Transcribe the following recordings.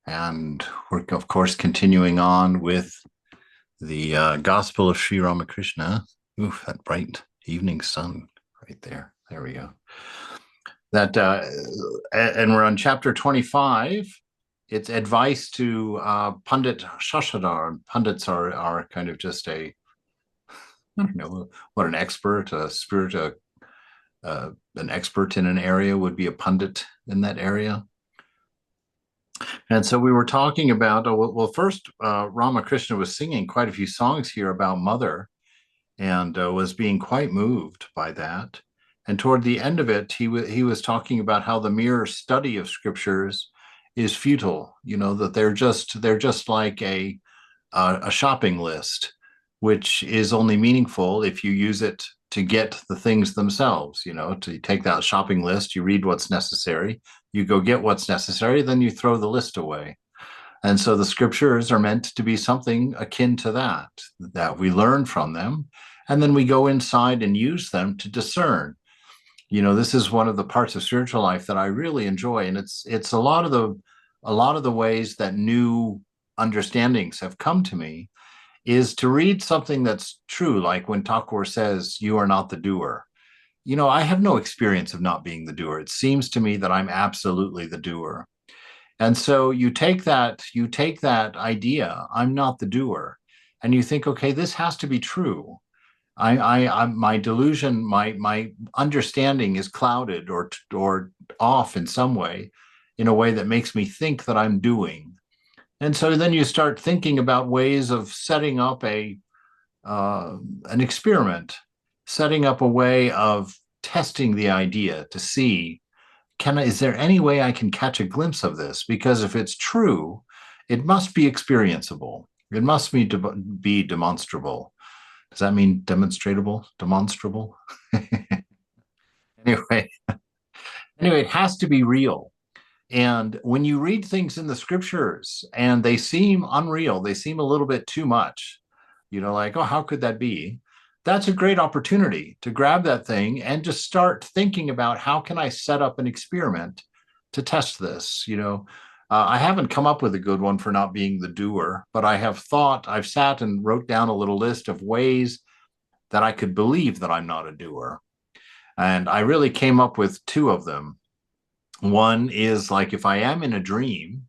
And we're, of course, continuing on with the Gospel of Sri Ramakrishna. Oof, that bright evening sun right there. There we go. That and we're on chapter 25. It's advice to Pandit Shashadhar. Pundits are kind of just I don't know what an expert, a spirit, an expert in an area would be a pundit in that area. And so we were talking about, well, first, Ramakrishna was singing quite a few songs here about mother and was being quite moved by that. And toward the end of it, he was talking about how the mere study of scriptures is futile. You know, that they're just like a shopping list, which is only meaningful if you use it to get the things themselves. You know, to take that shopping list, you read what's necessary, you go get what's necessary, then you throw the list away. And so the scriptures are meant to be something akin to that we learn from them, and then we go inside and use them to discern. You know, this is one of the parts of spiritual life that I really enjoy, and it's a lot of the ways that new understandings have come to me is to read something that's true, like when Thakur says, "You are not the doer." You know, I have no experience of not being the doer. It seems to me that I'm absolutely the doer. And so you take that idea, I'm not the doer, and you think, okay, this has to be true. My delusion, my understanding is clouded or off in a way that makes me think that I'm doing. And so then you start thinking about ways of setting up an experiment, setting up a way of testing the idea to see, is there any way I can catch a glimpse of this? Because if it's true, it must be experienceable. It must be demonstrable. Does that mean demonstratable? Demonstrable? Anyway, anyway, it has to be real. And when you read things in the scriptures and they seem unreal, they seem a little bit too much, you know, like, oh, how could that be? That's a great opportunity to grab that thing and just start thinking about how can I set up an experiment to test this. I haven't come up with a good one for not being the doer, but I've sat and wrote down a little list of ways that I could believe that I'm not a doer. And I really came up with two of them. One is like, if I am in a dream,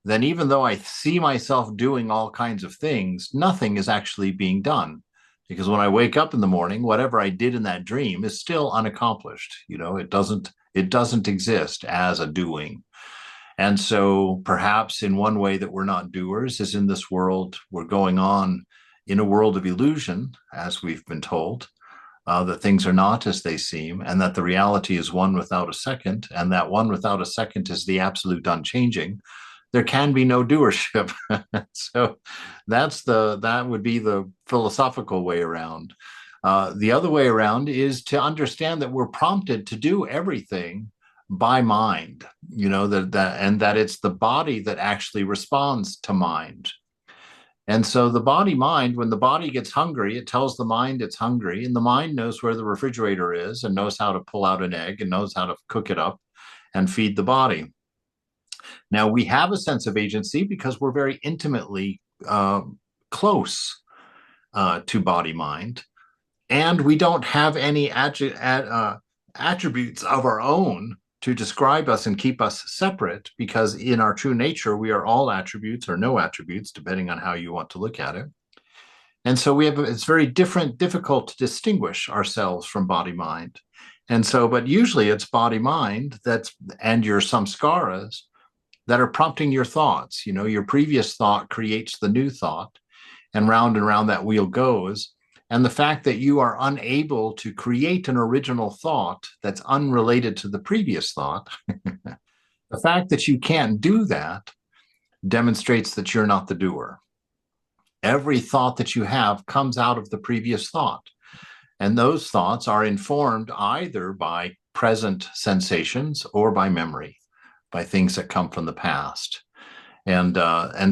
then even though I see myself doing all kinds of things, nothing is actually being done. Because when I wake up in the morning, whatever I did in that dream is still unaccomplished. It doesn't exist as a doing. And so perhaps in one way that we're not doers is in this world, we're going on in a world of illusion, as we've been told, that things are not as they seem, and that the reality is one without a second, and that one without a second is the absolute unchanging. There can be no doership. So that would be the philosophical way around. The other way around is to understand that we're prompted to do everything by mind, that it's the body that actually responds to mind. And so the body mind, when the body gets hungry, it tells the mind it's hungry, and the mind knows where the refrigerator is and knows how to pull out an egg and knows how to cook it up and feed the body. Now, we have a sense of agency because we're very intimately close to body mind, and we don't have any attributes of our own to describe us and keep us separate, because in our true nature, we are all attributes or no attributes, depending on how you want to look at it. And so it's very difficult to distinguish ourselves from body mind. And so, but usually it's body mind and your samskaras that are prompting your thoughts. Your previous thought creates the new thought, and round that wheel goes. And the fact that you are unable to create an original thought that's unrelated to the previous thought, the fact that you can't do that demonstrates that you're not the doer. Every thought that you have comes out of the previous thought. And those thoughts are informed either by present sensations or by memory, by things that come from the past. And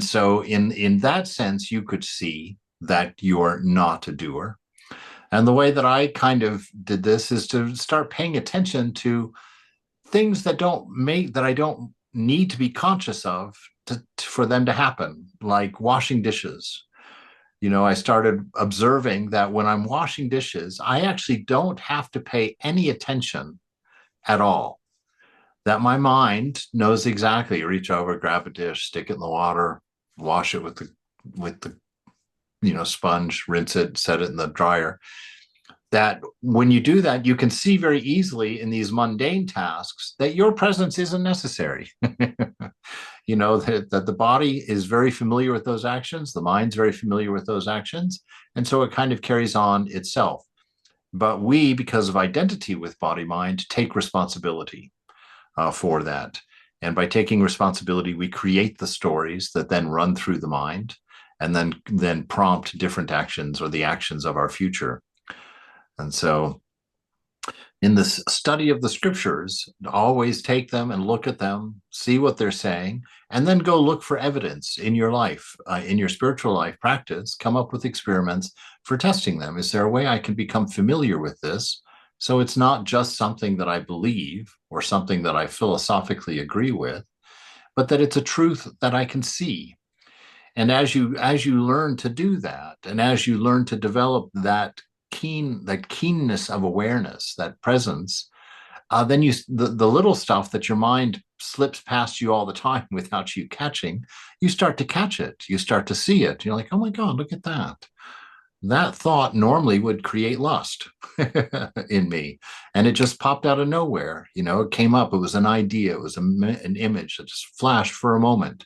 so in that sense, you could see that you're not a doer. And the way that I kind of did this is to start paying attention to things that I don't need to be conscious of for them to happen, like washing dishes. I started observing that when I'm washing dishes, I actually don't have to pay any attention at all. That my mind knows exactly, reach over, grab a dish, stick it in the water, wash it with the sponge, rinse it, set it in the dryer. That when you do that, you can see very easily in these mundane tasks that your presence isn't necessary. That the body is very familiar with those actions, the mind's very familiar with those actions, and so it kind of carries on itself. But we, because of identity with body mind, take responsibility for that. And by taking responsibility, we create the stories that then run through the mind and then prompt different actions or the actions of our future. And so in this study of the scriptures, always take them and look at them, see what they're saying, and then go look for evidence in your life, in your spiritual life practice, come up with experiments for testing them. Is there a way I can become familiar with this? So it's not just something that I believe or something that I philosophically agree with, but that it's a truth that I can see. And as you learn to do that, and as you learn to develop that keenness of awareness, that presence, then the little stuff that your mind slips past you all the time without you catching, you start to catch it. You start to see it. You're like, oh my God, look at that. That thought normally would create lust in me. And it just popped out of nowhere. It came up. It was an idea. It was an image that just flashed for a moment.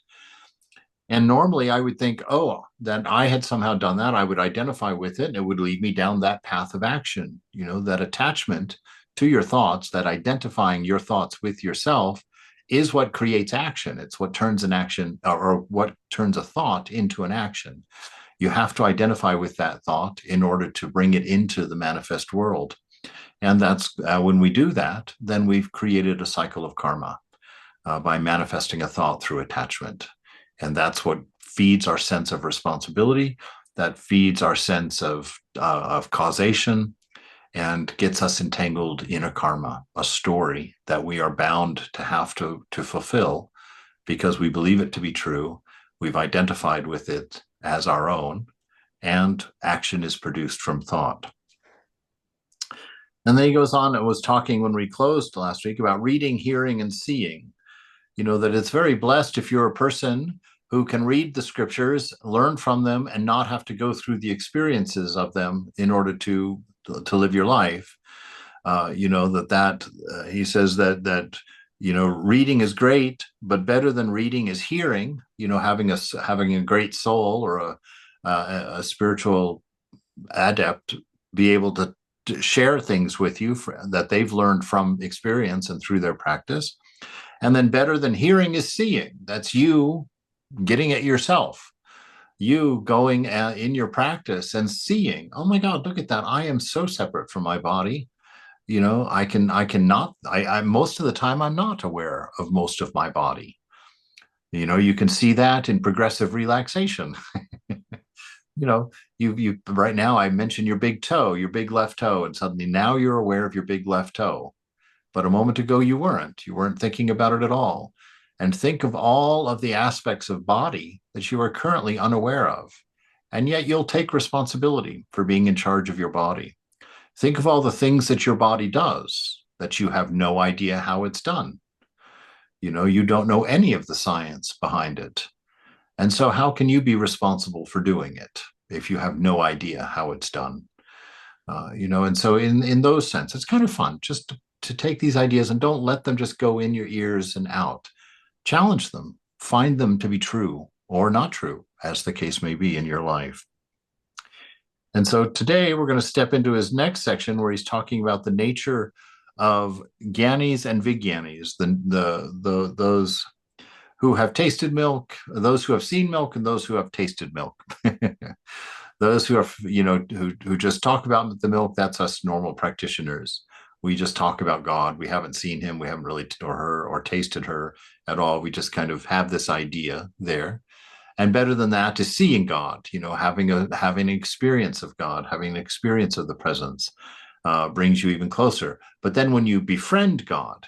And normally I would think, oh, that I had somehow done that. I would identify with it and it would lead me down that path of action. That attachment to your thoughts, that identifying your thoughts with yourself is what creates action. It's what turns an action or what turns a thought into an action. You have to identify with that thought in order to bring it into the manifest world. And that's when we do that, then we've created a cycle of karma by manifesting a thought through attachment. And that's what feeds our sense of responsibility, that feeds our sense of causation, and gets us entangled in a karma, a story that we are bound to have to fulfill because we believe it to be true. We've identified with it as our own, and action is produced from thought. And then he goes on and was talking when we closed last week about reading, hearing, and seeing. That it's very blessed if you're a person who can read the scriptures, learn from them, and not have to go through the experiences of them in order to live your life. He says that reading is great, but better than reading is hearing. Having a great soul or a spiritual adept be able to share things with you that they've learned from experience and through their practice. And then better than hearing is seeing. That's you getting it yourself. You going in your practice and seeing, oh my God, look at that. I am so separate from my body. I most of the time I'm not aware of most of my body. You can see that in progressive relaxation. You right now I mentioned your big toe, your big left toe, and suddenly now you're aware of your big left toe. But a moment ago, you weren't thinking about it at all. And think of all of the aspects of body that you are currently unaware of. And yet you'll take responsibility for being in charge of your body. Think of all the things that your body does that you have no idea how it's done. You don't know any of the science behind it. And so how can you be responsible for doing it if you have no idea how it's done? And so in those sense, it's kind of fun just to take these ideas and don't let them just go in your ears and out. Challenge them, find them to be true or not true, as the case may be in your life. And so today we're going to step into his next section where he's talking about the nature of Gyanis and Vigyanis, those who have tasted milk, those who have seen milk, and those who have tasted milk. Those who are, who just talk about the milk, that's us normal practitioners. We just talk about God. We haven't seen him. We haven't really, or her, or tasted her at all. We just kind of have this idea there. And better than that is seeing God, having an experience of God, having an experience of the presence brings you even closer. But then when you befriend God,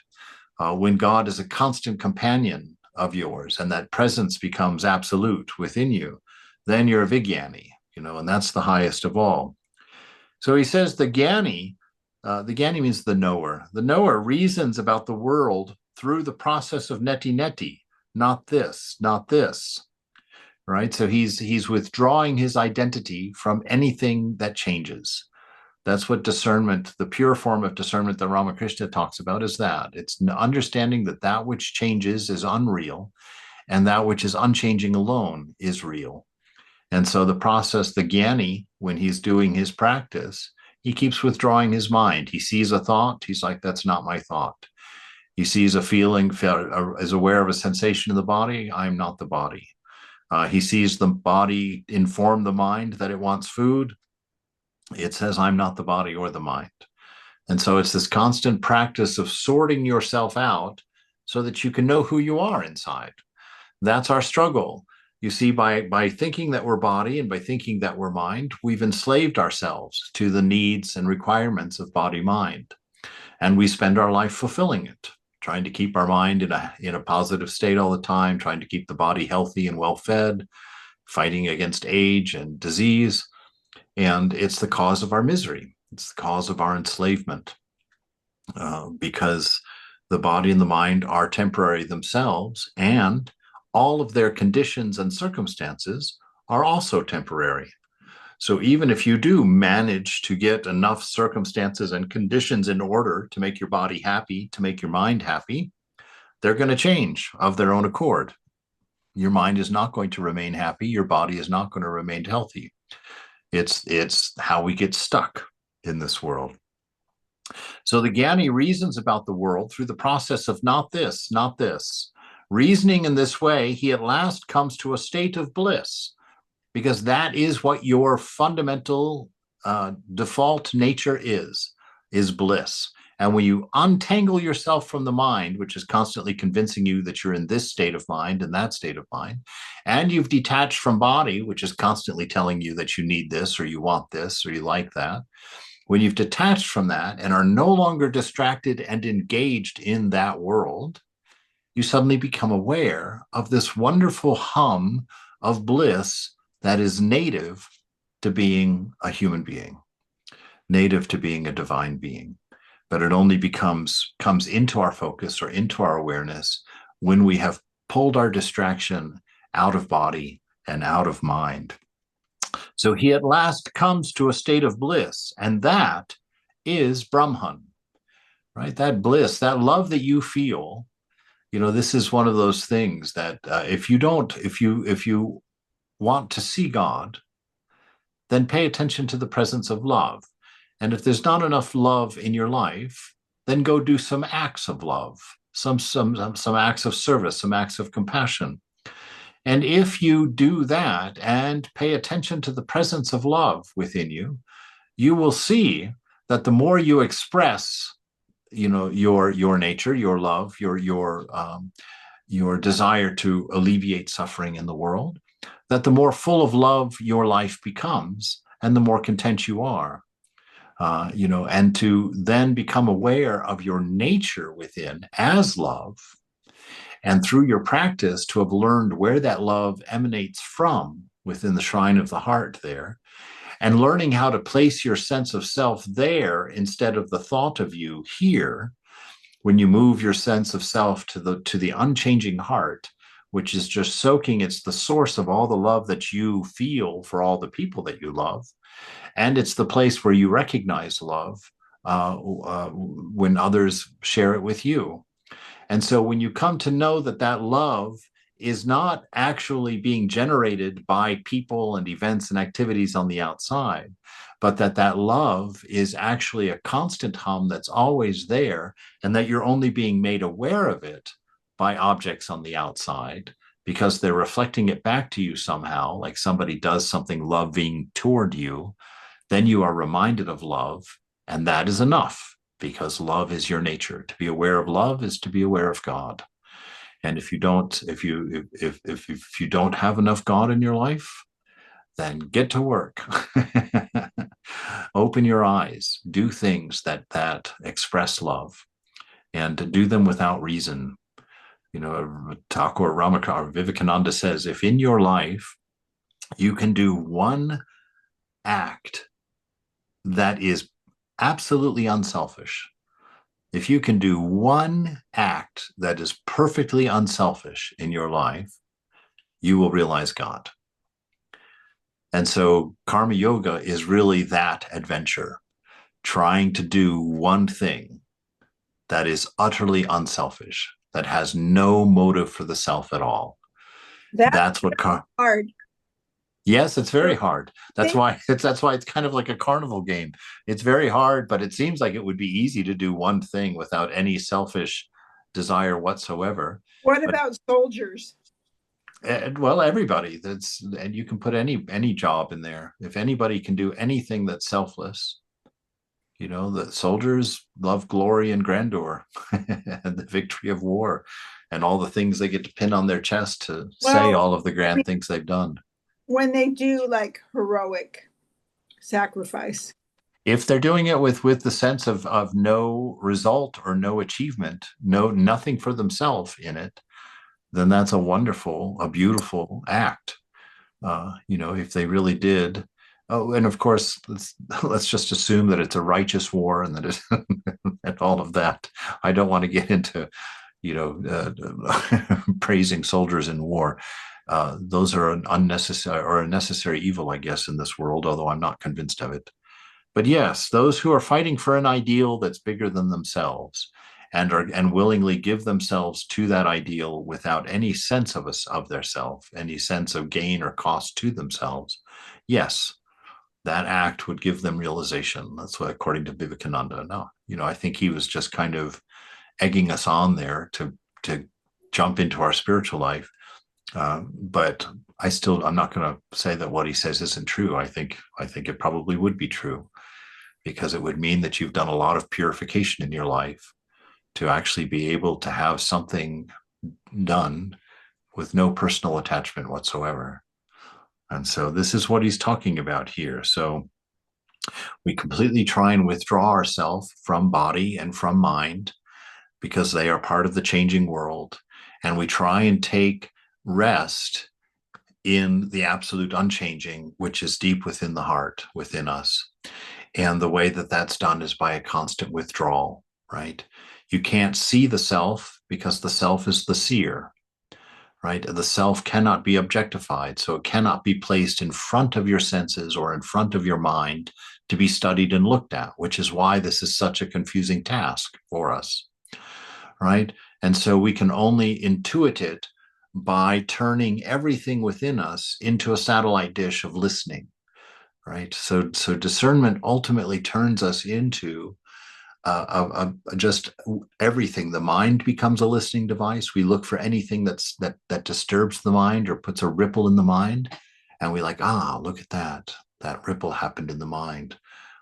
when God is a constant companion of yours, and that presence becomes absolute within you, then you're a Vijnani, and that's the highest of all. So he says the Jnani means the knower. The knower reasons about the world through the process of neti neti, not this, not this. Right? So he's withdrawing his identity from anything that changes. That's what discernment, the pure form of discernment that Ramakrishna talks about, is that. It's understanding that that which changes is unreal, and that which is unchanging alone is real. And so the process, the Jnani, when he's doing his practice, he keeps withdrawing his mind. He sees a thought, he's like, that's not my thought. He sees a feeling, is aware of a sensation in the body, I'm not the body. He sees the body inform the mind that it wants food. It says, I'm not the body or the mind. And so it's this constant practice of sorting yourself out so that you can know who you are inside. That's our struggle. You see, by thinking that we're body and by thinking that we're mind, we've enslaved ourselves to the needs and requirements of body-mind. And we spend our life fulfilling it, trying to keep our mind in a positive state all the time, trying to keep the body healthy and well-fed, fighting against age and disease. And it's the cause of our misery. It's the cause of our enslavement, because the body and the mind are temporary themselves, and all of their conditions and circumstances are also temporary. So even if you do manage to get enough circumstances and conditions in order to make your body happy, to make your mind happy, they're going to change of their own accord. Your mind is not going to remain happy. Your body is not going to remain healthy. It's how we get stuck in this world. So the Jnani reasons about the world through the process of not this, not this. Reasoning in this way, he at last comes to a state of bliss, because that is what your fundamental default nature is bliss. And when you untangle yourself from the mind, which is constantly convincing you that you're in this state of mind and that state of mind, and you've detached from body, which is constantly telling you that you need this or you want this or you like that, when you've detached from that and are no longer distracted and engaged in that world, you suddenly become aware of this wonderful hum of bliss that is native to being a human being, native to being a divine being. But it only comes into our focus or into our awareness when we have pulled our distraction out of body and out of mind. So he at last comes to a state of bliss, and that is Brahman, right? That bliss, that love that you feel, this is one of those things that if you want to see God, then pay attention to the presence of love. And if there's not enough love in your life, then go do some acts of love, some acts of service, some acts of compassion. And if you do that and pay attention to the presence of love within you, you will see that the more you express, your nature, your love, your desire to alleviate suffering in the world, that the more full of love your life becomes, and the more content you are. And to then become aware of your nature within as love, and through your practice to have learned where that love emanates from within the shrine of the heart there, and learning how to place your sense of self there instead of the thought of you here, when you move your sense of self to the unchanging heart, which is just soaking, it's the source of all the love that you feel for all the people that you love. And it's the place where you recognize love when others share it with you. And so when you come to know that that love is not actually being generated by people and events and activities on the outside, but that love is actually a constant hum that's always there, and that you're only being made aware of it by objects on the outside because they're reflecting it back to you somehow, like somebody does something loving toward you, then you are reminded of love, and that is enough, because love is your nature. To be aware of love is to be aware of God. And if you don't have enough God in your life, then get to work. Open your eyes, do things that express love, and to do them without reason. Thakur Ramakrishna, Vivekananda says, if in your life you can do one act that is absolutely unselfish, if you can do one act that is perfectly unselfish in your life, you will realize God. And so karma yoga is really that adventure, trying to do one thing that is utterly unselfish, that has no motive for the self at all. That's what hard. Yes, it's very hard. That's why it's kind of like a carnival game. It's very hard, but it seems like it would be easy to do one thing without any selfish desire whatsoever. What But about soldiers? well, everybody, and you can put any job in there. If anybody can do anything that's selfless, the soldiers love glory and grandeur and the victory of war and all the things they get to pin on their chest to say Well, all of the grand things they've done. when they do like heroic sacrifice. If they're doing it with the sense of no result or no achievement, nothing for themselves in it, then that's a beautiful act. If they really did. Oh, and of course, let's just assume that it's a righteous war and that it and all of that. I don't want to get into, praising soldiers in war. Those are an unnecessary or a necessary evil, I guess, in this world, although I'm not convinced of it. But yes, those who are fighting for an ideal that's bigger than themselves and willingly give themselves to that ideal without any sense of their self, any sense of gain or cost to themselves, yes, that act would give them realization. That's what, according to Vivekananda. No, I think he was just kind of egging us on there to jump into our spiritual life. But I'm not going to say that what he says isn't true. I think it probably would be true, because it would mean that you've done a lot of purification in your life to actually be able to have something done with no personal attachment whatsoever. And so this is what he's talking about here. So we completely try and withdraw ourselves from body and from mind because they are part of the changing world. And we try and take rest in the absolute unchanging, which is deep within the heart, within us. And the way that that's done is by a constant withdrawal, right? You can't see the self because the self is the seer, right? The self cannot be objectified, so it cannot be placed in front of your senses or in front of your mind to be studied and looked at, which is why this is such a confusing task for us, right? And so we can only intuit it by turning everything within us into a satellite dish of listening, right? So discernment ultimately turns us into just everything. The mind becomes a listening device. We look for anything that disturbs the mind or puts a ripple in the mind, and we like, look at that. That ripple happened in the mind.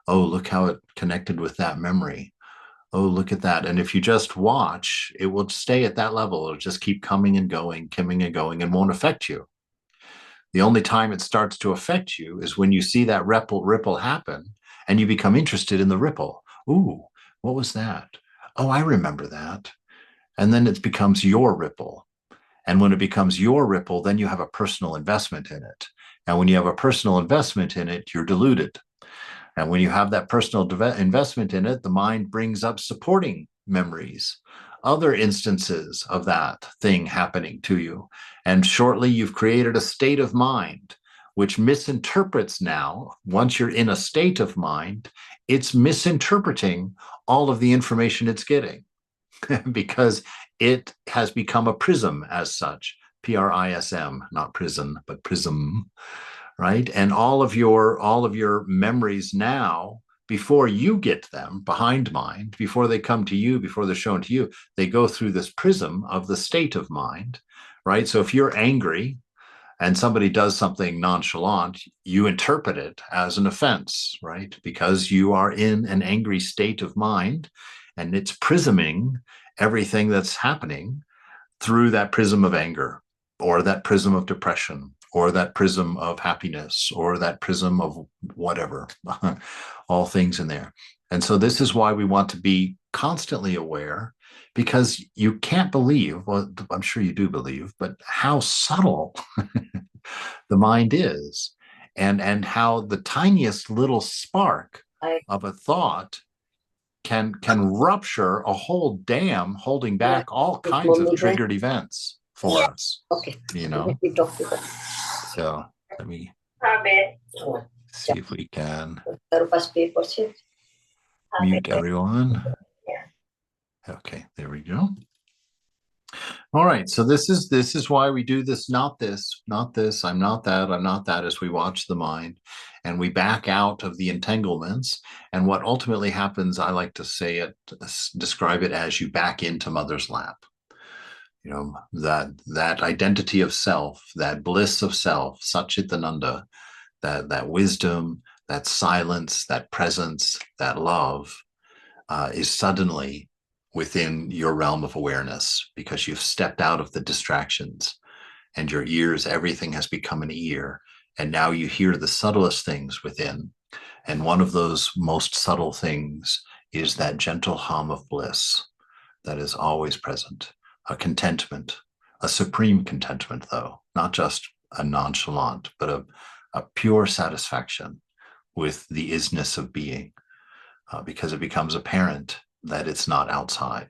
Oh, look how it connected with that memory. Oh, look at that. And if you just watch, it will stay at that level. It'll just keep coming and going, and won't affect you. The only time it starts to affect you is when you see that ripple happen and you become interested in the ripple. Ooh, what was that? Oh, I remember that. And then it becomes your ripple. And when it becomes your ripple, then you have a personal investment in it. And when you have a personal investment in it, you're deluded. And when you have that personal investment in it, the mind brings up supporting memories, other instances of that thing happening to you. And shortly, you've created a state of mind which misinterprets now. Once you're in a state of mind, it's misinterpreting all of the information it's getting because it has become a prism as such. PRISM, not prison, but prism, right? And all of your memories now, before you get them behind mind, before they come to you, before they're shown to you, they go through this prism of the state of mind, right? So if you're angry and somebody does something nonchalant, you interpret it as an offense, right? Because you are in an angry state of mind and it's prisming everything that's happening through that prism of anger or that prism of depression or that prism of happiness or that prism of whatever, all things in there. And so this is why we want to be constantly aware because you can't believe, well, I'm sure you do believe, but how subtle the mind is, and how the tiniest little spark of a thought can rupture a whole dam holding back all kinds of triggered events for us. Okay. You know? So let me see if we can mute everyone. Okay, there we go. All right, so this is why we do this, not this, not this, I'm not that, I'm not that, as we watch the mind and we back out of the entanglements. And what ultimately happens, I like to say it, describe it as you back into mother's lap. You know, that identity of self, that bliss of self, Satchitananda, that wisdom, that silence, that presence, that love is suddenly within your realm of awareness, because you've stepped out of the distractions, and your ears, everything has become an ear. And now you hear the subtlest things within. And one of those most subtle things is that gentle hum of bliss that is always present, a contentment, a supreme contentment, though, not just a nonchalant, but a pure satisfaction with the isness of being, because it becomes apparent that it's not outside,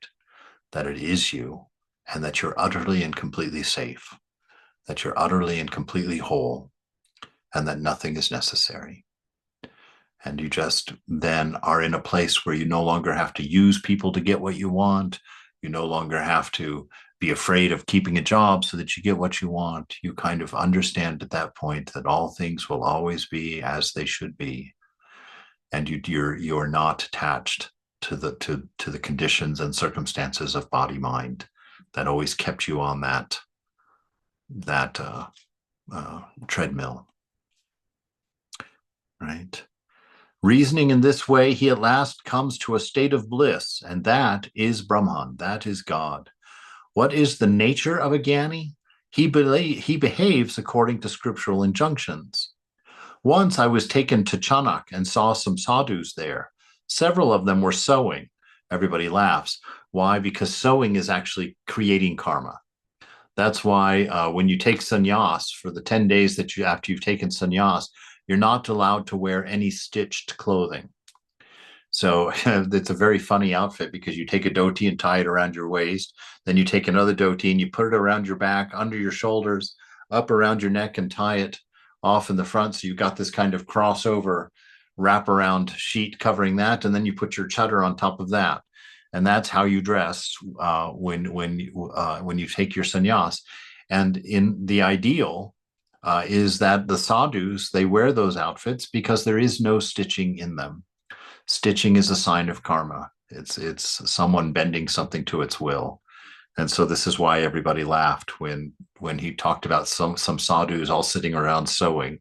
that it is you, and that you're utterly and completely safe, that you're utterly and completely whole, and that nothing is necessary. And you just then are in a place where you no longer have to use people to get what you want. You no longer have to be afraid of keeping a job so that you get what you want. You kind of understand at that point that all things will always be as they should be. And you're not attached to the conditions and circumstances of body mind that always kept you on that treadmill, right? Reasoning in this way, he at last comes to a state of bliss, and that is Brahman, that is God. What is the nature of a Jnani? He behaves according to scriptural injunctions. Once I was taken to Chanak and saw some sadhus there. Several of them were sowing. Everybody laughs. Why? Because sowing is actually creating karma. That's why when you take sannyas, for the 10 days that after you've taken sannyas, you're not allowed to wear any stitched clothing. So it's a very funny outfit, because you take a dhoti and tie it around your waist. Then you take another dhoti and you put it around your back, under your shoulders, up around your neck, and tie it off in the front. So you've got this kind of crossover wraparound sheet covering that. And then you put your chadar on top of that. And that's how you dress when you take your sannyas. And in the ideal is that the sadhus, they wear those outfits because there is no stitching in them. Stitching is a sign of karma. It's someone bending something to its will. And so this is why everybody laughed when he talked about some sadhus all sitting around sewing.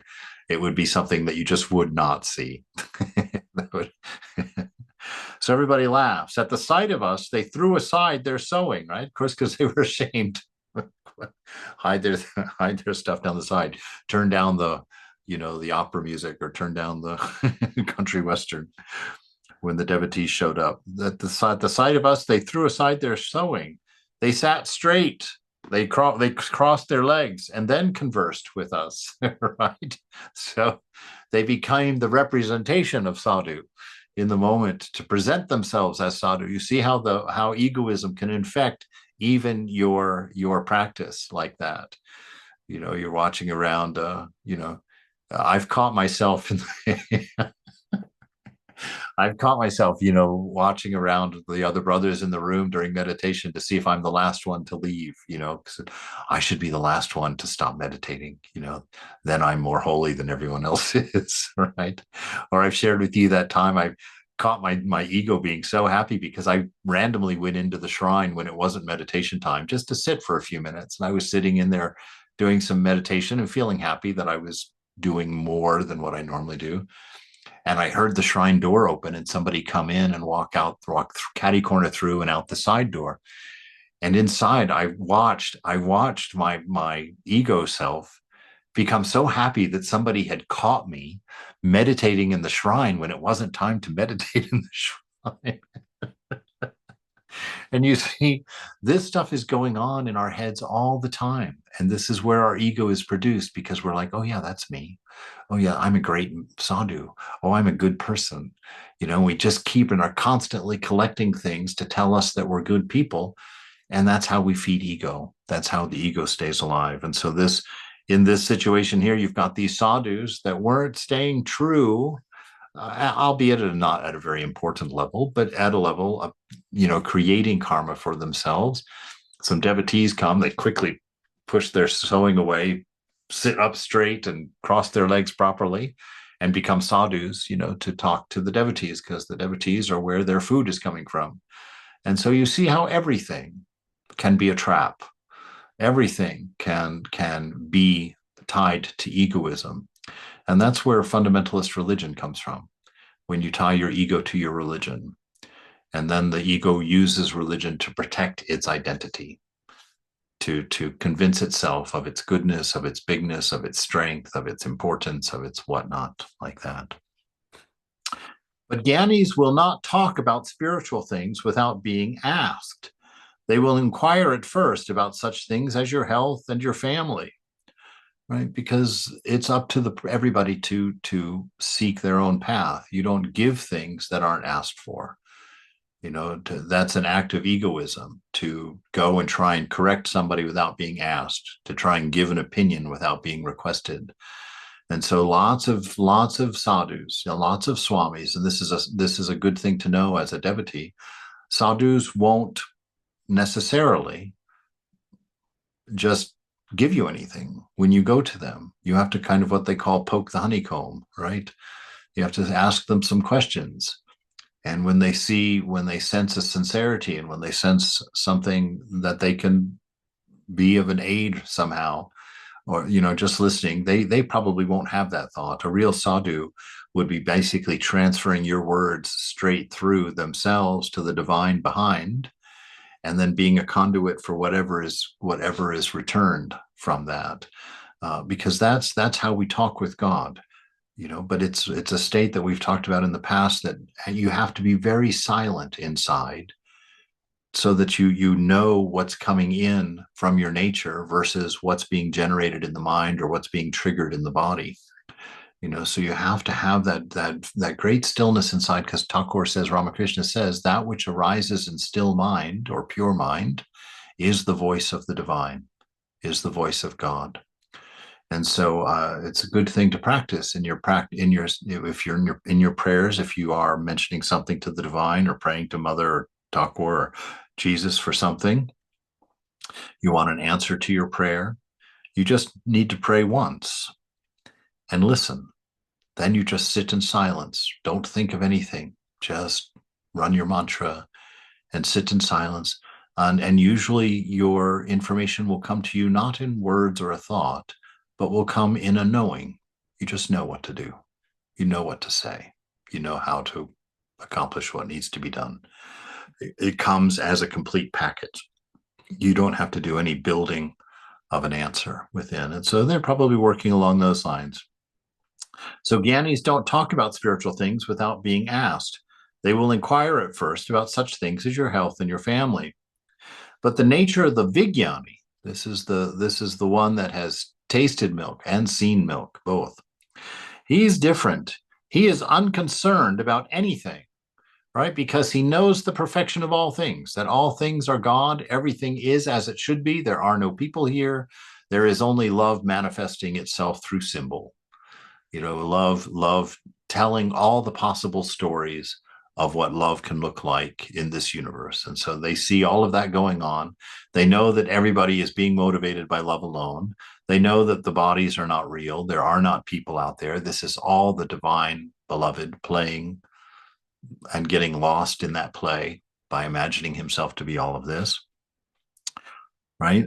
It would be something that you just would not see. So everybody laughs. At the sight of us, they threw aside their sewing, right? Of course, because they were ashamed. hide their stuff down the side. Turn down the opera music, or turn down the country western when the devotees showed up. At the sight of us, they threw aside their sewing. They sat straight. They crossed their legs and then conversed with us, right? So they became the representation of sadhu in the moment to present themselves as sadhu. You see how egoism can infect even your practice like that. You're watching around. I've caught myself watching around the other brothers in the room during meditation to see if I'm the last one to leave, because I should be the last one to stop meditating, then I'm more holy than everyone else is, right? Or I've shared with you that time I caught my ego being so happy because I randomly went into the shrine when it wasn't meditation time just to sit for a few minutes. And I was sitting in there doing some meditation and feeling happy that I was doing more than what I normally do. And I heard the shrine door open and somebody come in and walk catty corner through and out the side door. And inside, I watched my ego self become so happy that somebody had caught me meditating in the shrine when it wasn't time to meditate in the shrine. And you see, this stuff is going on in our heads all the time. And this is where our ego is produced, because we're like, oh, yeah, that's me. Oh, yeah, I'm a great sadhu. Oh, I'm a good person. We just keep and are constantly collecting things to tell us that we're good people. And that's how we feed ego. That's how the ego stays alive. And so in this situation here, you've got these sadhus that weren't staying true, albeit not at a very important level, but at a level of, creating karma for themselves. Some devotees come, they quickly push their sewing away, sit up straight and cross their legs properly, and become sadhus, to talk to the devotees, because the devotees are where their food is coming from. And so you see how everything can be a trap. Everything can be tied to egoism. And that's where fundamentalist religion comes from, when you tie your ego to your religion. And then the ego uses religion to protect its identity, to convince itself of its goodness, of its bigness, of its strength, of its importance, of its whatnot, like that. But Gyanis will not talk about spiritual things without being asked. They will inquire at first about such things as your health and your family, right? Because it's up to everybody to seek their own path. You don't give things that aren't asked for. That's an act of egoism, to go and try and correct somebody without being asked, to try and give an opinion without being requested. And so lots of sadhus, lots of swamis, and this is a good thing to know as a devotee. Sadhus won't necessarily just give you anything when you go to them. You have to kind of what they call poke the honeycomb, right? You have to ask them some questions. And when they sense a sincerity, and when they sense something that they can be of an aid somehow, or, just listening, they probably won't have that thought. A real sadhu would be basically transferring your words straight through themselves to the divine behind, and then being a conduit for whatever is returned from that, because that's how we talk with God. But it's a state that we've talked about in the past, that you have to be very silent inside, so that you know what's coming in from your nature versus what's being generated in the mind or what's being triggered in the body. So you have to have that great stillness inside, because Thakur says, Ramakrishna says, that which arises in still mind or pure mind is the voice of the divine, is the voice of God. And so it's a good thing to practice if you're in your prayers, if you are mentioning something to the divine, or praying to Mother or Thakur or Jesus for something, you want an answer to your prayer, you just need to pray once and listen. Then you just sit in silence. Don't think of anything. Just run your mantra and sit in silence. And usually your information will come to you not in words or a thought, but will come in a knowing. You just know what to do. You know what to say. You know how to accomplish what needs to be done. It comes as a complete package. You don't have to do any building of an answer within. And so they're probably working along those lines. So Gyanis don't talk about spiritual things without being asked. They will inquire at first about such things as your health and your family. But the nature of the Vijnani, this is the one that has tasted milk and seen milk, both. He's different. He is unconcerned about anything, right? Because he knows the perfection of all things, that all things are God. Everything is as it should be. There are no people here. There is only love manifesting itself through symbol. Love telling all the possible stories of what love can look like in this universe. And so they see all of that going on. They know that everybody is being motivated by love alone. They know that the bodies are not real. There are not people out there. This is all the divine beloved playing and getting lost in that play by imagining himself to be all of this, right?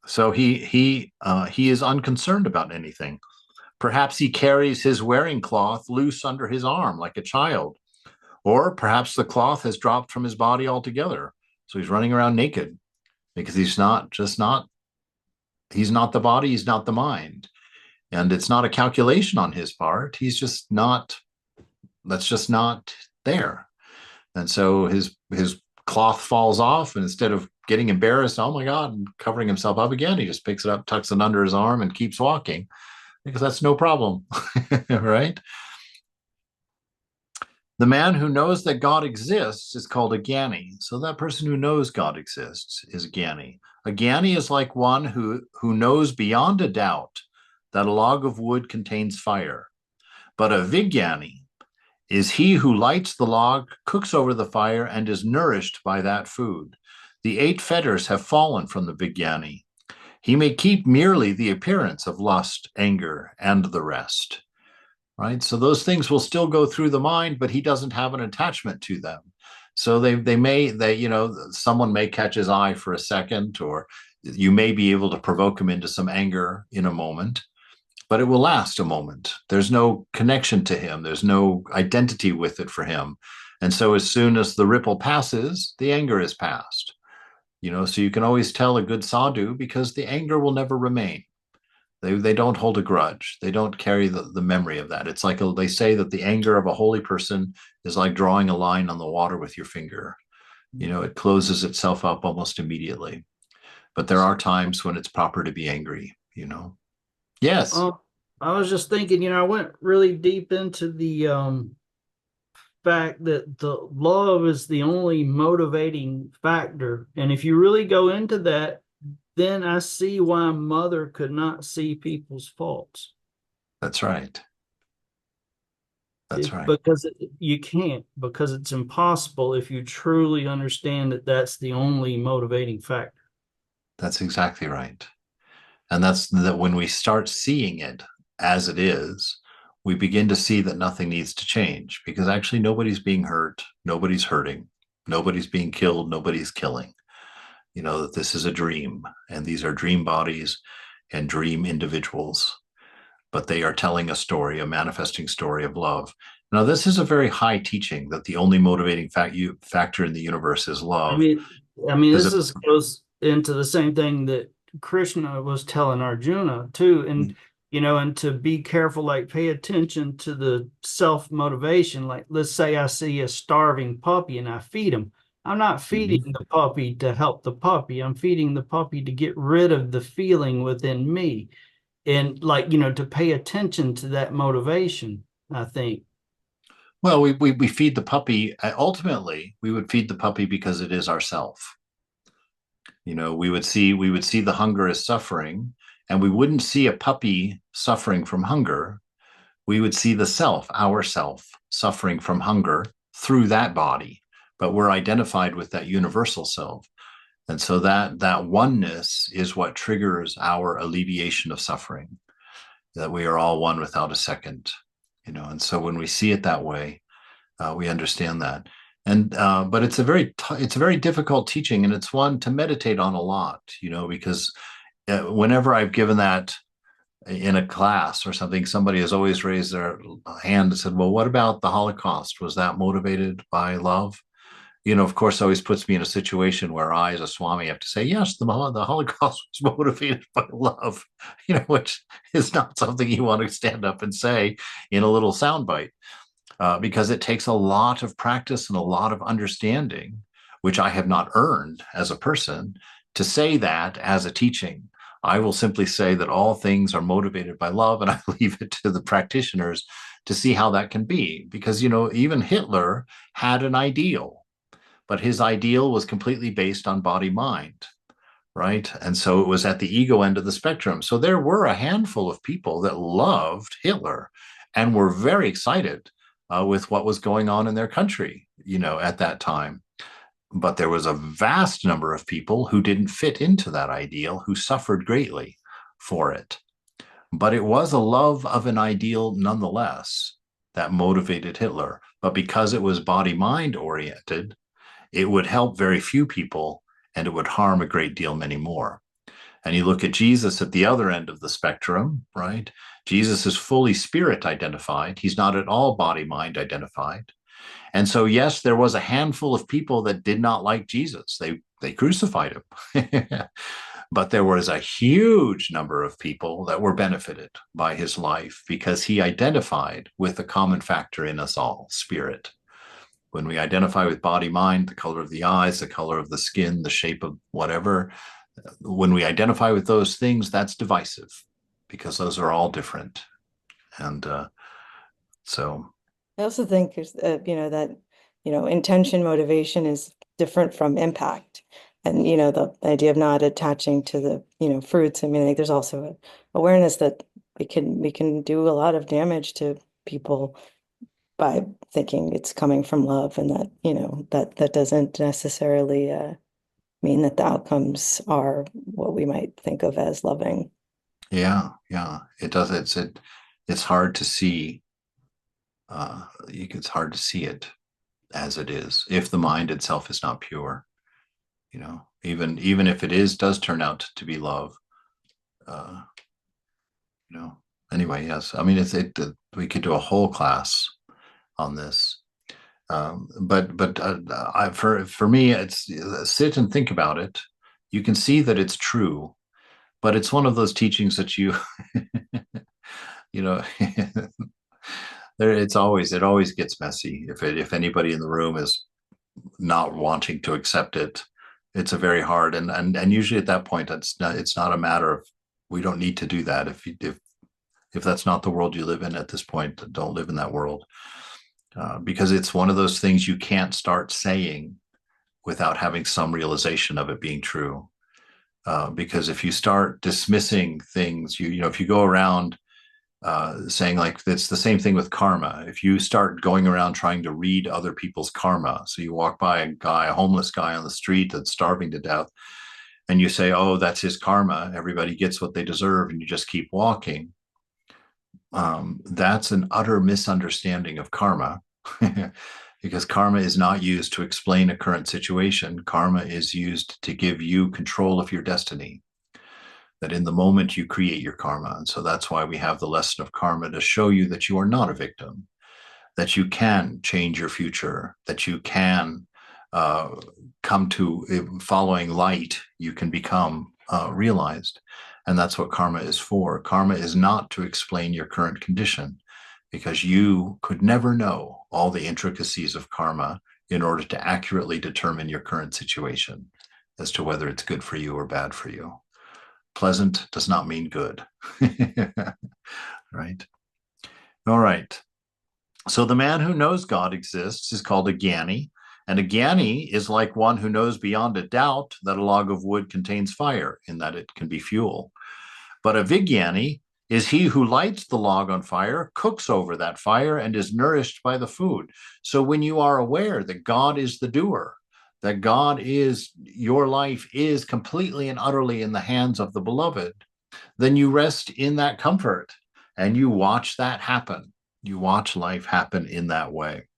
So he is unconcerned about anything. Perhaps he carries his wearing cloth loose under his arm like a child, or perhaps the cloth has dropped from his body altogether. So he's running around naked, because he's not the body, he's not the mind. And it's not a calculation on his part. That's just not there. And so his cloth falls off, and instead of getting embarrassed, oh my God, and covering himself up again, he just picks it up, tucks it under his arm, and keeps walking because that's no problem, right? The man who knows that God exists is called a Gyani. So that person who knows God exists is a Gyani. A Gyani is like one who knows beyond a doubt that a log of wood contains fire. But a Vigyani is he who lights the log, cooks over the fire, and is nourished by that food. The 8 fetters have fallen from the Vigyani. He may keep merely the appearance of lust, anger, and the rest. Right? So those things will still go through the mind, but he doesn't have an attachment to them. So someone may catch his eye for a second, or you may be able to provoke him into some anger in a moment, but it will last a moment. There's no connection to him. There's no identity with it for him. And so as soon as the ripple passes, the anger is past. So you can always tell a good sadhu because the anger will never remain. They don't hold a grudge. They don't carry the memory of that. It's like they say that the anger of a holy person is like drawing a line on the water with your finger. It closes itself up almost immediately. But there are times when it's proper to be angry, Yes. I was just thinking, I went really deep into the fact that the love is the only motivating factor. And if you really go into that, then I see why Mother could not see people's faults. That's right. That's right. Because you can't, because it's impossible if you truly understand that that's the only motivating factor. That's exactly right. And that's that when we start seeing it as it is, we begin to see that nothing needs to change, because actually nobody's being hurt, nobody's hurting, nobody's being killed, nobody's killing. That this is a dream, and these are dream bodies and dream individuals, but they are telling a story, a manifesting story of love. Now, this is a very high teaching that the only motivating factor in the universe is love. This goes into the same thing that Krishna was telling Arjuna too, and and to be careful, like pay attention to the self-motivation. Like, let's say I see a starving puppy and I feed him. I'm not feeding the puppy to help the puppy. I'm feeding the puppy to get rid of the feeling within me. And to pay attention to that motivation, I think. Well, we feed the puppy. Ultimately, we would feed the puppy because it is ourself. We would see the hunger as suffering, and we wouldn't see a puppy suffering from hunger. We would see the self, ourself, suffering from hunger through that body. But we're identified with that universal self. And so that oneness is what triggers our alleviation of suffering, that we are all one without a second, and so when we see it that way, we understand that. And but it's a very difficult teaching, and it's one to meditate on a lot, because whenever I've given that in a class or something, somebody has always raised their hand and said, well, what about the Holocaust? Was that motivated by love? Of course, always puts me in a situation where I, as a Swami, have to say, yes, the Holocaust was motivated by love, which is not something you want to stand up and say in a little soundbite, because it takes a lot of practice and a lot of understanding, which I have not earned as a person, to say that as a teaching. I will simply say that all things are motivated by love, and I leave it to the practitioners to see how that can be, because, even Hitler had an ideal. But his ideal was completely based on body-mind, right? And so it was at the ego end of the spectrum. So there were a handful of people that loved Hitler and were very excited with what was going on in their country, at that time. But there was a vast number of people who didn't fit into that ideal, who suffered greatly for it. But it was a love of an ideal nonetheless that motivated Hitler. But because it was body-mind oriented, it would help very few people, and it would harm a great deal many more. And you look at Jesus at the other end of the spectrum, right? Jesus is fully spirit identified. He's not at all body-mind identified. And so, yes, there was a handful of people that did not like Jesus. They crucified him. But there was a huge number of people that were benefited by his life because he identified with the common factor in us all, spirit. When we identify with body, mind, the color of the eyes, the color of the skin, the shape of whatever, when we identify with those things, that's divisive because those are all different. And so. I also think that intention motivation is different from impact, and the idea of not attaching to the fruits. I mean, I think there's also an awareness that we can do a lot of damage to people by thinking it's coming from love, and that doesn't necessarily mean that the outcomes are what we might think of as loving. Yeah, it does. It's hard to see. It's hard to see it as it is if the mind itself is not pure. Even if it does turn out to be love. Anyway, yes. I mean, we could do a whole class on this. For me, it's sit and think about it. You can see that it's true, but it's one of those teachings that it always gets messy. If anybody in the room is not wanting to accept it, it's a very hard and usually at that point it's not a matter of, we don't need to do that. If that's not the world you live in at this point, don't live in that world. Because it's one of those things you can't start saying without having some realization of it being true. Because if you start dismissing things, if you go around saying, like, it's the same thing with karma. If you start going around trying to read other people's karma, so you walk by a homeless guy on the street that's starving to death, and you say, oh, that's his karma, everybody gets what they deserve, and you just keep walking. That's an utter misunderstanding of karma. Because karma is not used to explain a current situation. Karma is used to give you control of your destiny. That in the moment you create your karma. And so that's why we have the lesson of karma, to show you that you are not a victim, that you can change your future, that you can come to, following light, you can become realized. And that's what karma is for. Karma is not to explain your current condition, because you could never know all the intricacies of karma in order to accurately determine your current situation as to whether it's good for you or bad for you. Pleasant does not mean good. Right? All right. So the man who knows God exists is called a Gyani, and a Gyani is like one who knows beyond a doubt that a log of wood contains fire, in that it can be fuel. But a Vigyani is he who lights the log on fire, cooks over that fire, and is nourished by the food. So when you are aware that God is the doer, that God is, your life is completely and utterly in the hands of the beloved, then you rest in that comfort and you watch that happen. You watch life happen in that way.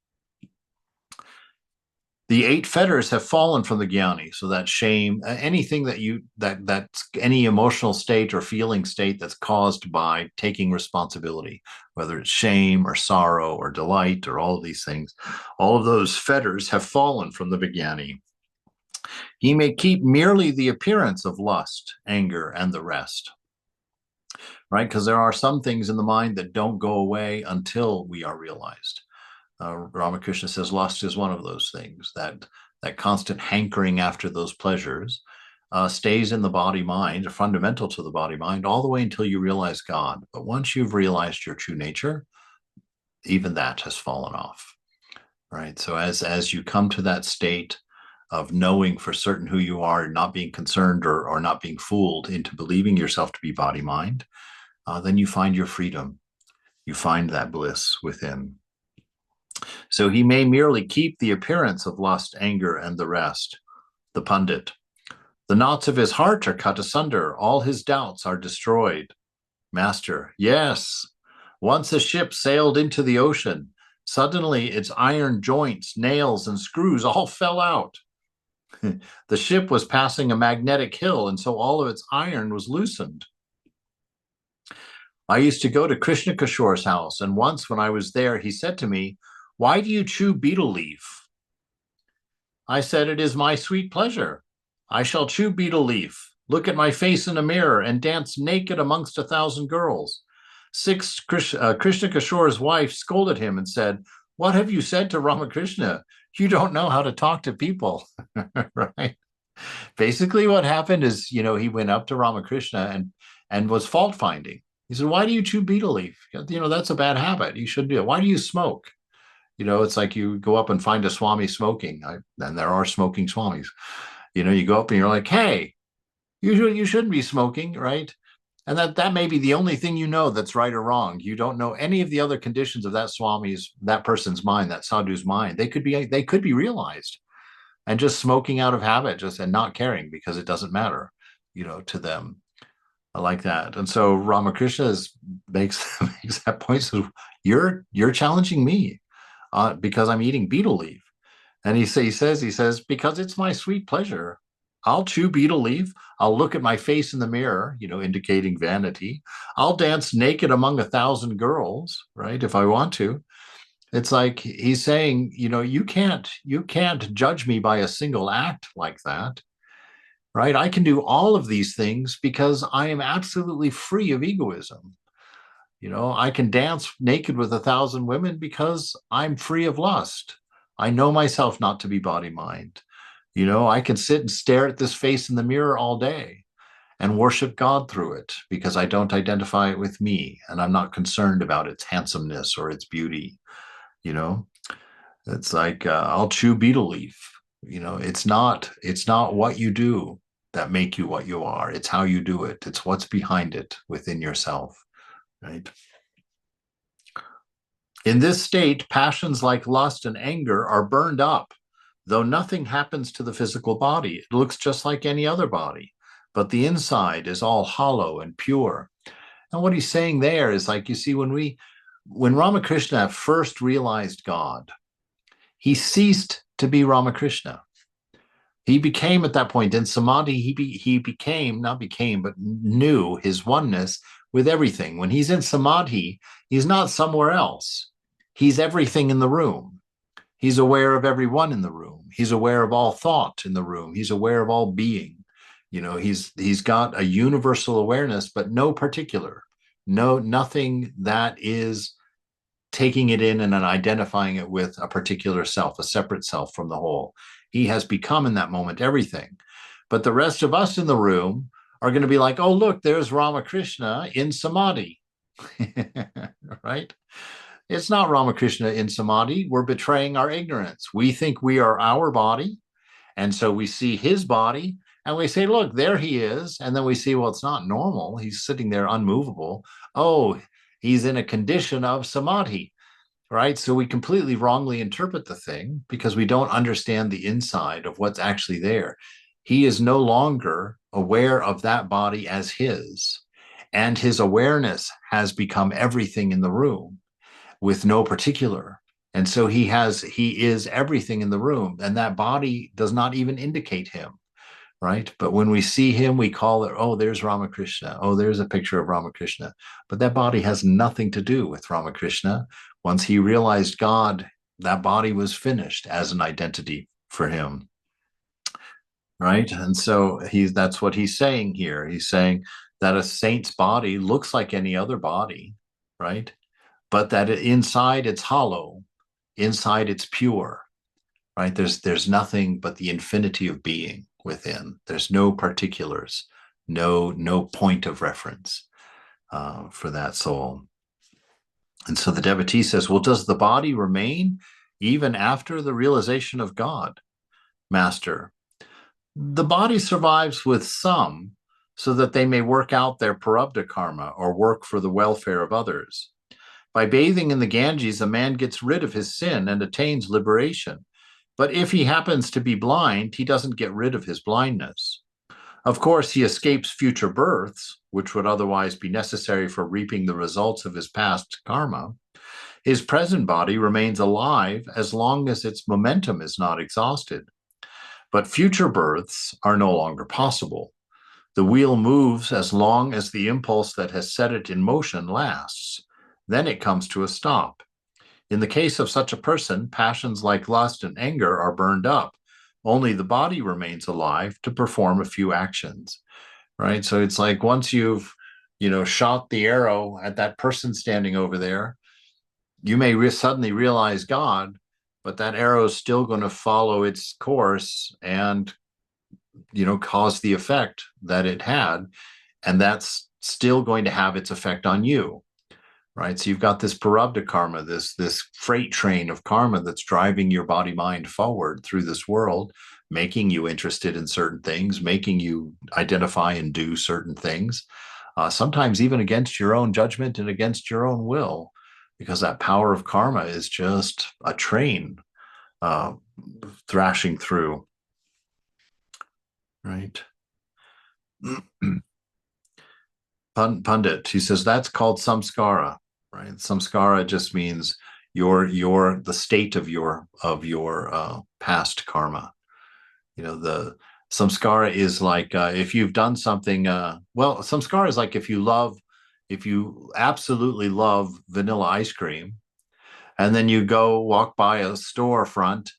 The 8 fetters have fallen from the Gyani, so that shame, anything that's any emotional state or feeling state that's caused by taking responsibility, whether it's shame or sorrow or delight or all of these things, all of those fetters have fallen from the Gyani. He may keep merely the appearance of lust, anger, and the rest. Right? Because there are some things in the mind that don't go away until we are realized. Ramakrishna says lust is one of those things, that constant hankering after those pleasures stays in the body-mind, fundamental to the body-mind, all the way until you realize God. But once you've realized your true nature, even that has fallen off. Right? So as you come to that state of knowing for certain who you are, not being concerned or not being fooled into believing yourself to be body-mind, then you find your freedom. You find that bliss within. So he may merely keep the appearance of lust, anger, and the rest. The pundit. The knots of his heart are cut asunder. All his doubts are destroyed. Master. Yes. Once a ship sailed into the ocean. Suddenly its iron joints, nails, and screws all fell out. The ship was passing a magnetic hill, and so all of its iron was loosened. I used to go to Krishna Kishore's house, and once when I was there, he said to me, "Why do you chew betel leaf?" I said, "It is my sweet pleasure. I shall chew betel leaf, look at my face in a mirror, and dance naked amongst 1,000 girls." Krishna Kishore's wife scolded him and said, "What have you said to Ramakrishna? you don't know how to talk to people, right? Basically, what happened is, he went up to Ramakrishna and was fault finding. He said, "Why do you chew betel leaf? That's a bad habit. You shouldn't do it. Why do you smoke?" It's like you go up and find a Swami smoking, and there are smoking Swamis. You go up and you're like, "Hey, you shouldn't be smoking," right? And that may be the only thing that's right or wrong. You don't know any of the other conditions of that person's mind, that sadhu's mind. They could be realized, and just smoking out of habit, and not caring because it doesn't matter, to them. I like that. And so Ramakrishna makes that point. So you're challenging me because I'm eating betel leaf. And he says, because it's my sweet pleasure. I'll chew betel leaf. I'll look at my face in the mirror, indicating vanity. I'll dance naked among 1,000 girls, right? If I want to. It's like he's saying, you can't judge me by a single act like that, right? I can do all of these things because I am absolutely free of egoism. I can dance naked with 1,000 women because I'm free of lust. I know myself not to be body mind. I can sit and stare at this face in the mirror all day and worship God through it because I don't identify it with me, and I'm not concerned about its handsomeness or its beauty. It's like I'll chew betel leaf. It's not what you do that make you what you are. It's how you do it. It's what's behind it within yourself, right? In this state, passions like lust and anger are burned up, though nothing happens to the physical body. It looks just like any other body, but the inside is all hollow and pure. And what he's saying there is, like, you see, when Ramakrishna first realized God, he ceased to be Ramakrishna. He became, at that point in samadhi, he knew his oneness with everything. When he's in samadhi, he's not somewhere else. He's everything in the room. He's aware of everyone in the room. He's aware of all thought in the room. He's aware of all being. He's got a universal awareness, but no particular, nothing that is taking it in and then identifying it with a particular self, a separate self from the whole. He has become in that moment everything. But the rest of us in the room are going to be like, "Oh, look, there's Ramakrishna in samadhi," right? It's not Ramakrishna in samadhi. We're betraying our ignorance. We think we are our body, and so we see his body, and we say, "Look, there he is." And then we see, well, it's not normal. He's sitting there unmovable. Oh, he's in a condition of samadhi, right? So we completely wrongly interpret the thing because we don't understand the inside of what's actually there. He is no longer aware of that body as his, and his awareness has become everything in the room with no particular. And so he is everything in the room, and that body does not even indicate him, right? But when we see him, we call it, "Oh, there's Ramakrishna. Oh, there's a picture of Ramakrishna." But that body has nothing to do with Ramakrishna. Once he realized God, that body was finished as an identity for him, right? And so that's what he's saying here. He's saying that a saint's body looks like any other body, right? But that inside it's hollow, inside it's pure, right? There's nothing but the infinity of being within. There's no particulars, no point of reference for that soul. And so the devotee says, "Well, does the body remain even after the realization of God?" Master, the body survives with some so that they may work out their prarabdha karma or work for the welfare of others. By bathing in the Ganges, a man gets rid of his sin and attains liberation. But if he happens to be blind, he doesn't get rid of his blindness. Of course, he escapes future births, which would otherwise be necessary for reaping the results of his past karma. His present body remains alive as long as its momentum is not exhausted. But future births are no longer possible. The wheel moves as long as the impulse that has set it in motion lasts. Then it comes to a stop. In the case of such a person, passions like lust and anger are burned up. Only the body remains alive to perform a few actions, right? So it's like once you've, shot the arrow at that person standing over there, you may suddenly realize God, but that arrow is still going to follow its course and, cause the effect that it had. And that's still going to have its effect on you, right? So you've got this prarabdha karma, this freight train of karma that's driving your body mind forward through this world, making you interested in certain things, making you identify and do certain things, sometimes even against your own judgment and against your own will, because that power of karma is just a train thrashing through, right? Pundit, he says that's called samskara, right? Samskara just means the state of your past karma. The samskara is like if you've done something. Well, samskara is like if you absolutely love vanilla ice cream, and then you go walk by a storefront,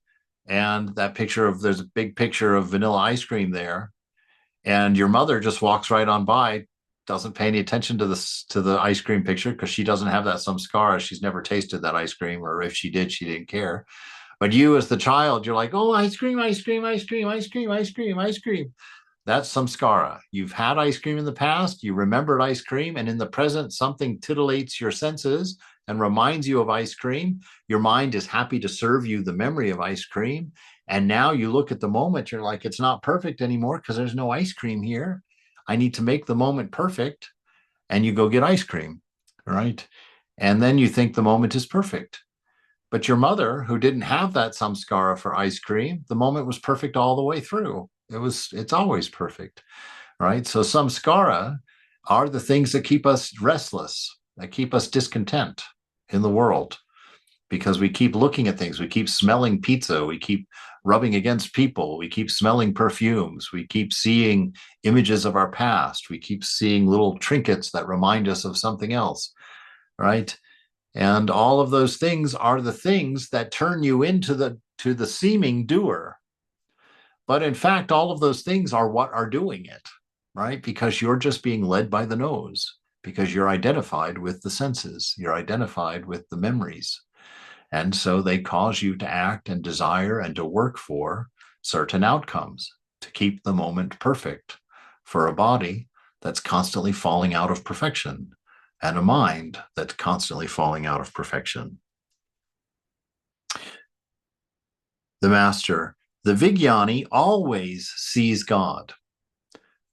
and there's a big picture of vanilla ice cream there, and your mother just walks right on by, doesn't pay any attention to the ice cream picture because she doesn't have that samskara. She's never tasted that ice cream, or if she did, she didn't care. But you, as the child, you're like, oh, ice cream, ice cream, ice cream, ice cream, ice cream, ice cream. That's samskara. You've had ice cream in the past, you remembered ice cream, and in the present, something titillates your senses and reminds you of ice cream. Your mind is happy to serve you the memory of ice cream. And now you look at the moment, you're like, it's not perfect anymore because there's no ice cream here. I need to make the moment perfect. And you go get ice cream, right? And then you think the moment is perfect. But your mother, who didn't have that samskara for ice cream, the moment was perfect all the way through. It's always perfect, right? So samskara are the things that keep us restless, that keep us discontent in the world, because we keep looking at things. We keep smelling pizza. We keep rubbing against people. We keep smelling perfumes. We keep seeing images of our past. We keep seeing little trinkets that remind us of something else, right? And all of those things are the things that turn you into the seeming doer. But in fact, all of those things are what are doing it, right? Because you're just being led by the nose, because you're identified with the senses. You're identified with the memories. And so they cause you to act and desire and to work for certain outcomes to keep the moment perfect for a body that's constantly falling out of perfection and a mind that's constantly falling out of perfection. The master, the Vijnani, always sees God,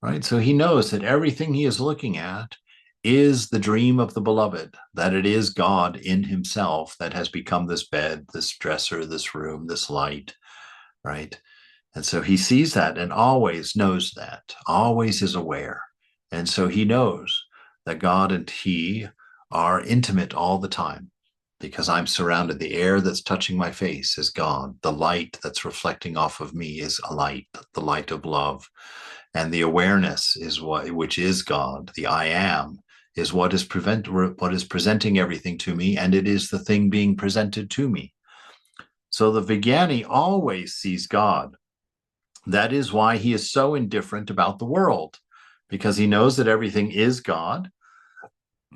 right? So he knows that everything he is looking at is the dream of the beloved, that it is God in himself that has become this bed, this dresser, this room, this light, right? And so he sees that and always knows that, always is aware. And so he knows that God and he are intimate all the time, because I'm surrounded. The air that's touching my face is God. The light that's reflecting off of me is a light, the light of love. And the awareness is which is God. The I am is what is presenting everything to me, and it is the thing being presented to me. So the Vijnani always sees God. That is why he is so indifferent about the world, because he knows that everything is God.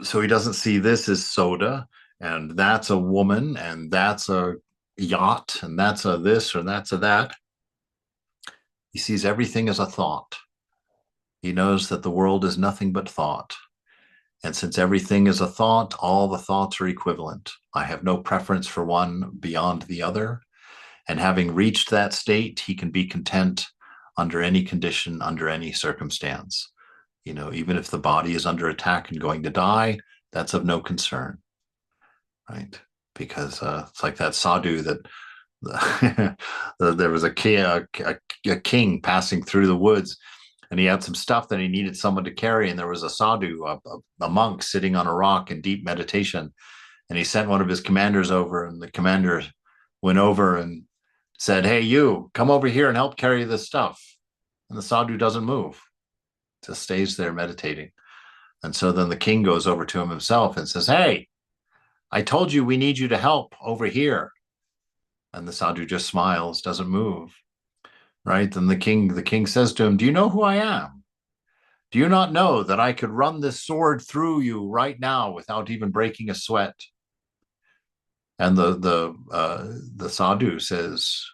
So he doesn't see this as soda, and that's a woman, and that's a yacht, and that's a this, or that's a that. He sees everything as a thought. He knows that the world is nothing but thought. And since everything is a thought, all the thoughts are equivalent. I have no preference for one beyond the other. And having reached that state, he can be content under any condition, under any circumstance. Even if the body is under attack and going to die, that's of no concern, right? Because it's like that sadhu that there was a king passing through the woods, and he had some stuff that he needed someone to carry, and there was a sadhu, a monk, sitting on a rock in deep meditation, and he sent one of his commanders over, and the commander went over and said, hey, you, come over here and help carry this stuff. And the sadhu doesn't move, just stays there meditating. And so then the king goes over to him himself and says, hey, I told you we need you to help over here. And the sadhu just smiles, doesn't move, right? Then the king says to him, do you know who I am? Do you not know that I could run this sword through you right now without even breaking a sweat? And the sadhu says,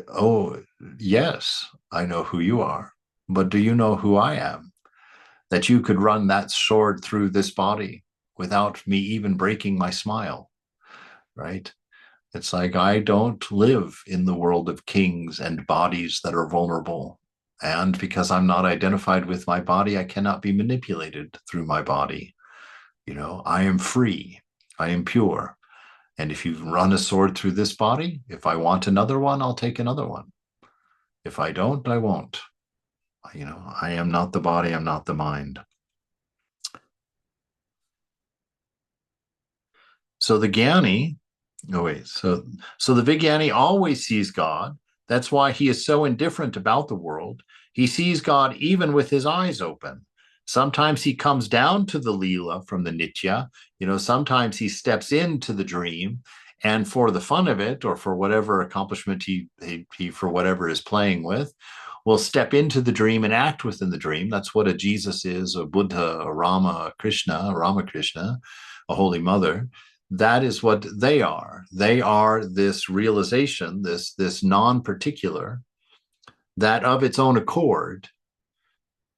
"Oh, yes, I know who you are, but do you know who I am? That you could run that sword through this body without me even breaking my smile," right? It's like, I don't live in the world of kings and bodies that are vulnerable. And because I'm not identified with my body, I cannot be manipulated through my body. I am free. I am pure. And if you run a sword through this body, if I want another one, I'll take another one. If I don't, I won't. I am not the body. I'm not the mind. So the Jnani, so the Vijnani always sees God. That's why he is so indifferent about the world. He sees God even with his eyes open. Sometimes he comes down to the Leela from the Nitya. Sometimes he steps into the dream, and for the fun of it, or for whatever accomplishment he for whatever is playing with, will step into the dream and act within the dream. That's what a Jesus is, a Buddha, a Rama, a Krishna, a Ramakrishna, a Holy Mother. That is what they are. They are this realization, this non-particular, that of its own accord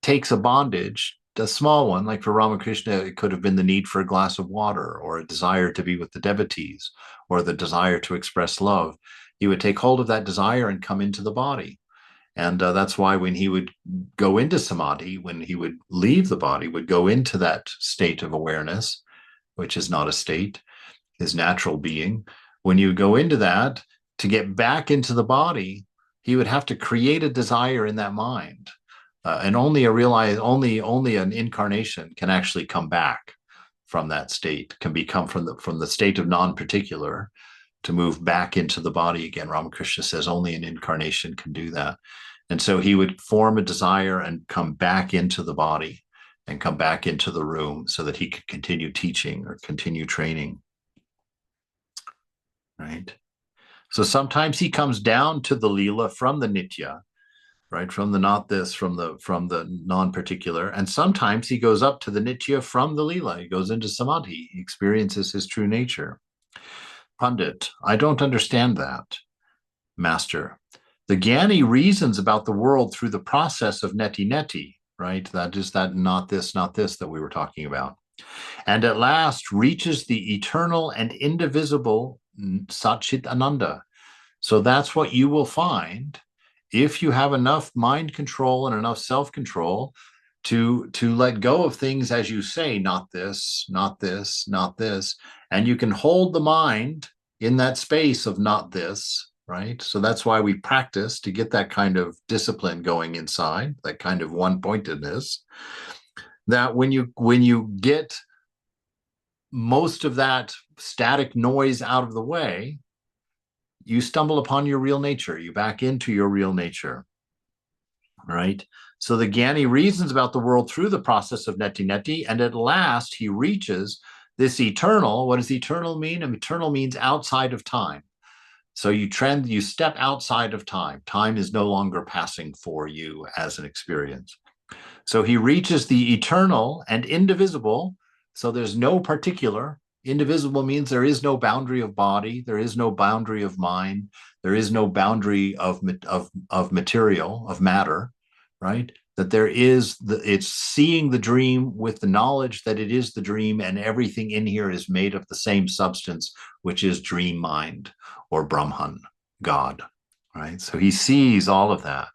takes a bondage, a small one, like for Ramakrishna, it could have been the need for a glass of water, or a desire to be with the devotees, or the desire to express love. He would take hold of that desire and come into the body. And that's why when he would go into samadhi, when he would leave the body, would go into that state of awareness, which is not a state, his natural being. When you go into that, to get back into the body, he would have to create a desire in that mind. And only an incarnation can actually come back from that state, can become from the state of non-particular to move back into the body again. Ramakrishna says only an incarnation can do that. And so he would form a desire and come back into the body and come back into the room so that he could continue teaching or continue training. Right? So sometimes he comes down to the Leela from the Nitya, right? From the not this, from the non-particular. And sometimes he goes up to the Nitya from the Leela. He goes into Samadhi. He experiences his true nature. Pandit, I don't understand that. Master, the Jnani reasons about the world through the process of neti, right? That is that not this that we were talking about. And at last reaches the eternal and indivisible Satchit Ananda. So that's what you will find if you have enough mind control and enough self-control to let go of things, as you say, not this, not this, not this. And you can hold the mind in that space of not this, right? So that's why we practice to get that kind of discipline going inside, that kind of one-pointedness, that when you get most of that static noise out of the way, you stumble upon your real nature. You back into your real nature, right? So the Jnani reasons about the world through the process of neti, and at last he reaches this eternal. What does eternal mean? Eternal means outside of time. So you step outside of time. Time is no longer passing for you as an experience. So he reaches the eternal and indivisible. So there's no particular. Indivisible means there is no boundary of body, there is no boundary of mind, there is no boundary of material, of matter, right? That there is, it's seeing the dream with the knowledge that it is the dream, and everything in here is made of the same substance, which is dream mind or Brahman, God, right? So he sees all of that.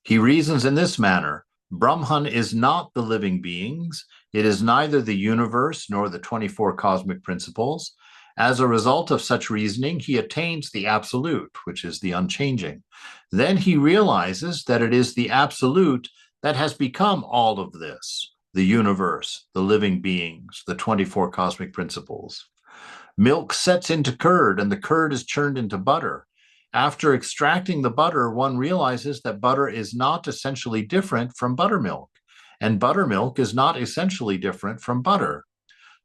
He reasons in this manner: Brahman is not the living beings. It is neither the universe nor the 24 cosmic principles. As a result of such reasoning, he attains the absolute, which is the unchanging. Then he realizes that it is the absolute that has become all of this, the universe, the living beings, the 24 cosmic principles. Milk sets into curd, and the curd is churned into butter. After extracting the butter, one realizes that butter is not essentially different from buttermilk, and buttermilk is not essentially different from butter.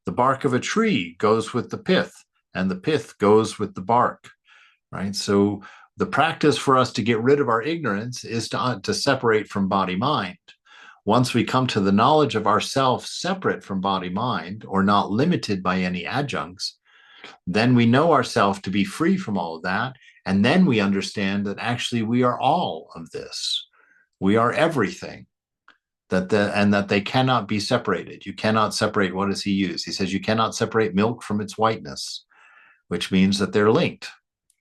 The bark of a tree goes with the pith, and the pith goes with the bark, right? So the practice for us to get rid of our ignorance is to separate from body-mind. once we come to the knowledge of ourself separate from body mind or not limited by any adjuncts, then we know ourselves to be free from all of that. And then we understand that actually we are all of this. We are everything. And that they cannot be separated. You cannot separate. What does he use? He says you cannot separate milk from its whiteness, which means that they're linked.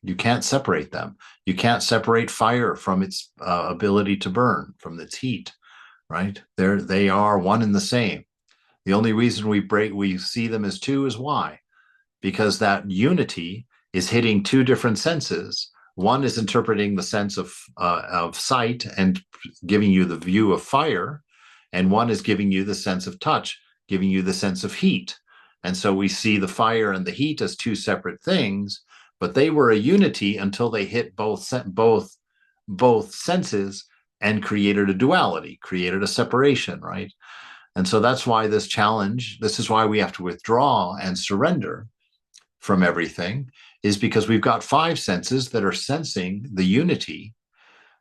You can't separate them. You can't separate fire from its ability to burn, from its heat, right? They are one and the same. The only reason we see them as two is why? Because that unity is hitting two different senses. One is interpreting the sense of sight and giving you the view of fire, and one is giving you the sense of touch, giving you the sense of heat. And so we see the fire and the heat as two separate things, but they were a unity until they hit both senses and created a duality, created a separation, right? And so that's why this challenge, this is why we have to withdraw and surrender from everything, is because we've got 5 senses that are sensing the unity,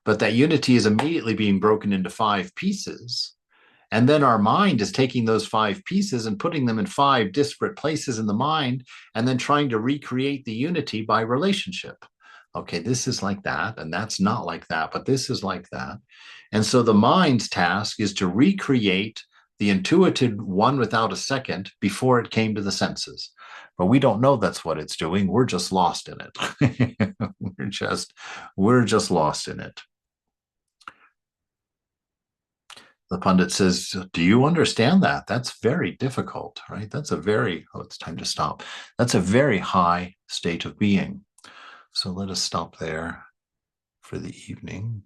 but that unity is immediately being broken into 5 pieces. And then our mind is taking those 5 pieces and putting them in 5 disparate places in the mind, and then trying to recreate the unity by relationship. Okay, this is like that, and that's not like that, but this is like that. And so the mind's task is to recreate the intuitive one without a second before it came to the senses. But we don't know that's what it's doing. We're just lost in it. we're just lost in it. The Pandit says, do you understand that? That's very difficult, right? That's a very, it's time to stop. That's a very high state of being. So let us stop there for the evening.